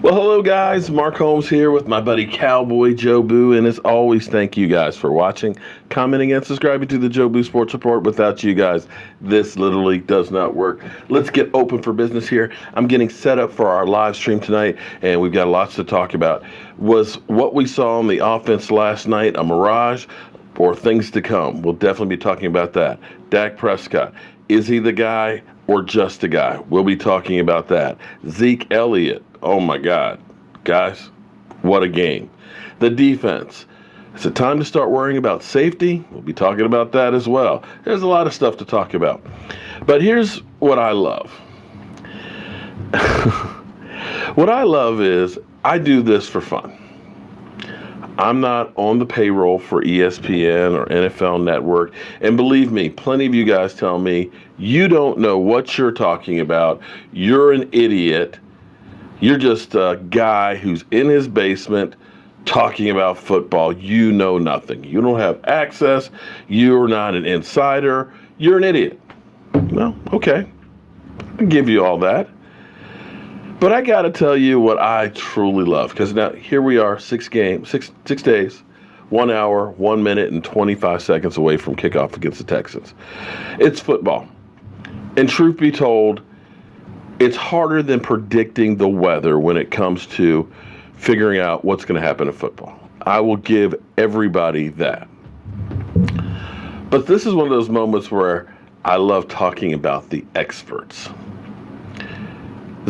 Well, hello, guys. Mark Holmes here with my buddy Cowboy Joe Boo. And as always, thank you guys for watching, commenting, and subscribing to the Joe Boo Sports Report. Without you guys, this literally does not work. Let's get open for business here. I'm getting set up for our live stream tonight, and we've got lots to talk about. Was what we saw on the offense last night a mirage or things to come? We'll definitely be talking about that. Dak Prescott, is he the guy or just a guy? We'll be talking about that. Zeke Elliott. Oh my God, guys, what a game. The defense. Is it time to start worrying about safety? We'll be talking about that as well. There's a lot of stuff to talk about. But here's what I love. What I love is I do this for fun. I'm not on the payroll for ESPN or NFL Network. And believe me, plenty of you guys tell me, you don't know what you're talking about. You're an idiot. You're just a guy who's in his basement talking about football. You know nothing. You don't have access. You're not an insider. You're an idiot. Well, okay. I'll give you all that. But I got to tell you what I truly love. Because now here we are, 6 days, 1 hour, 1 minute, and 25 seconds away from kickoff against the Texans. It's football. And truth be told, it's harder than predicting the weather when it comes to figuring out what's going to happen in football. I will give everybody that. But this is one of those moments where I love talking about the experts.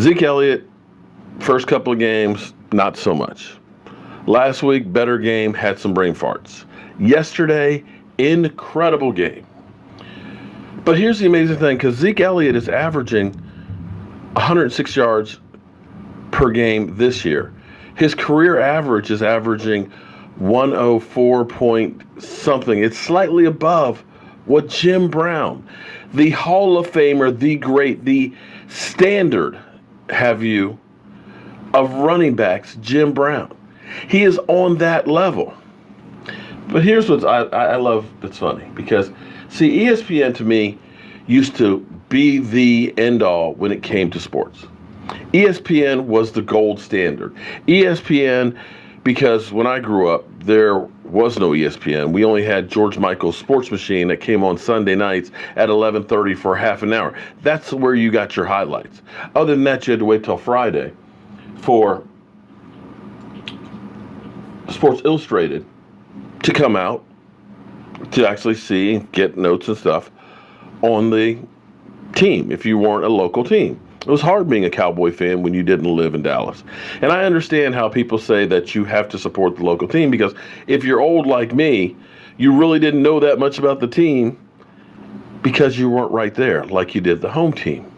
Zeke Elliott, first couple of games, not so much. Last week, better game, had some brain farts. Yesterday, incredible game. But here's the amazing thing, because Zeke Elliott is averaging 106 yards per game this year. His career average is averaging 104 point something. It's slightly above what Jim Brown, the Hall of Famer, the great, the standard, have you, of running backs, Jim Brown. He is on that level. But here's what I love that's funny, because, see, ESPN to me used to be the end-all when it came to sports. ESPN was the gold standard. ESPN, because when I grew up, there was no ESPN. We only had George Michael's Sports Machine that came on Sunday nights at 11:30 for half an hour. That's where you got your highlights. Other than that, you had to wait till Friday for Sports Illustrated to come out to actually see and get notes and stuff on the team if you weren't a local team. It was hard being a Cowboy fan when you didn't live in Dallas. And I understand how people say that you have to support the local team, because if you're old like me, you really didn't know that much about the team because you weren't right there like you did the home team.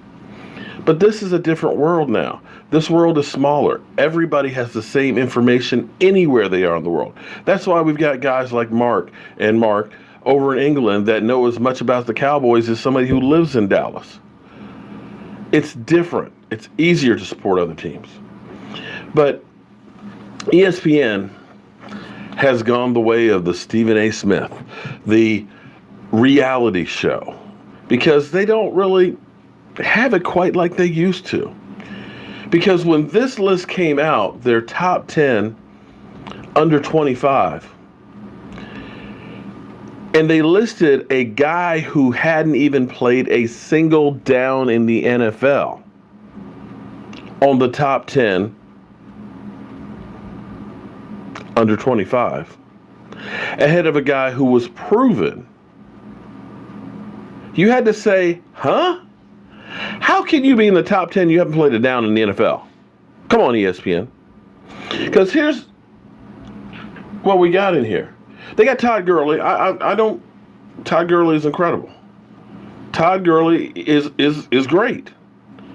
But this is a different world now. This world is smaller. Everybody has the same information anywhere they are in the world. That's why we've got guys like Mark over in England that know as much about the Cowboys as somebody who lives in Dallas. It's different. It's easier to support other teams. But ESPN has gone the way of the Stephen A. Smith, the reality show, because they don't really have it quite like they used to. Because when this list came out, their top 10 under 25, and they listed a guy who hadn't even played a single down in the NFL on the top 10 under 25, ahead of a guy who was proven. You had to say, huh? How can you be in the top 10? You haven't played a down in the NFL. Come on, ESPN. Because here's what we got in here. They got Todd Gurley. Todd Gurley is incredible. Todd Gurley is great.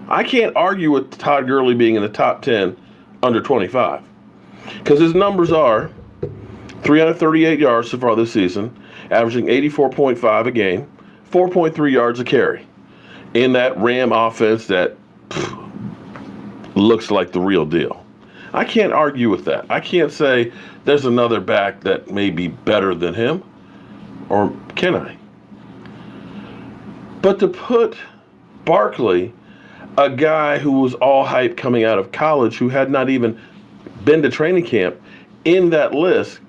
I can't argue with Todd Gurley being in the top 10 under 25. Because his numbers are 338 yards so far this season, averaging 84.5 a game, 4.3 yards a carry, in that Ram offense that looks like the real deal. I can't argue with that. I can't say there's another back that may be better than him, or can I? But to put Barkley a guy who was all hype coming out of college who had not even been to training camp in that list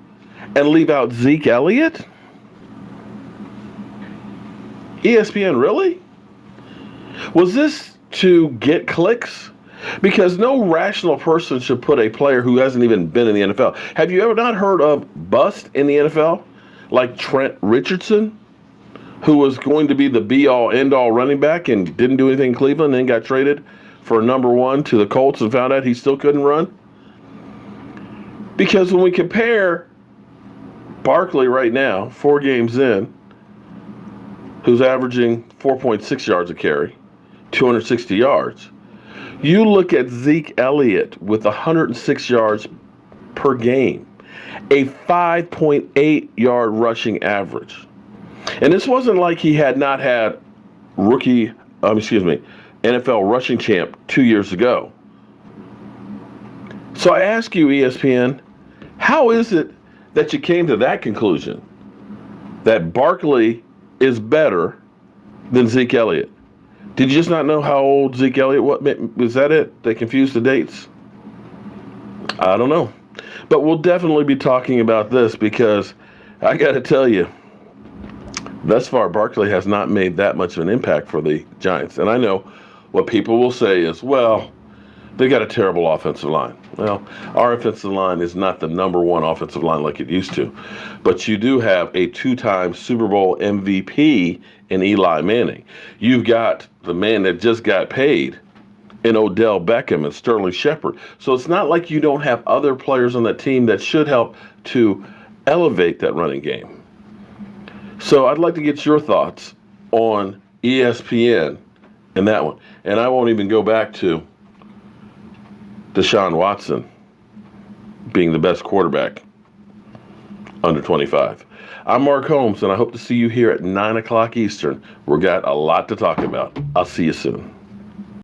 and leave out Zeke Elliott? ESPN, really? Was this to get clicks? Because no rational person should put a player who hasn't even been in the NFL. Have you ever not heard of bust in the NFL? Like Trent Richardson, who was going to be the be-all, end-all running back and didn't do anything in Cleveland, and then got traded for number one to the Colts and found out he still couldn't run? Because when we compare Barkley right now, 4 games in, who's averaging 4.6 yards a carry, 260 yards. You look at Zeke Elliott with 106 yards per game, a 5.8 yard rushing average. And this wasn't like he had not had NFL rushing champ 2 years ago. So I ask you, ESPN, how is it that you came to that conclusion, that Barkley is better than Zeke Elliott? Did you just not know how old Zeke Elliott was? That it? They confused the dates? I don't know. But we'll definitely be talking about this because I got to tell you, thus far, Barkley has not made that much of an impact for the Giants. And I know what people will say is, well, they got a terrible offensive line. Well, our offensive line is not the number one offensive line like it used to. But you do have a 2-time Super Bowl MVP in Eli Manning. You've got the man that just got paid in Odell Beckham and Sterling Shepard. So it's not like you don't have other players on that team that should help to elevate that running game. So I'd like to get your thoughts on ESPN and that one. And I won't even go back to Deshaun Watson being the best quarterback under 25. I'm Mark Holmes, and I hope to see you here at 9 o'clock Eastern. We've got a lot to talk about. I'll see you soon.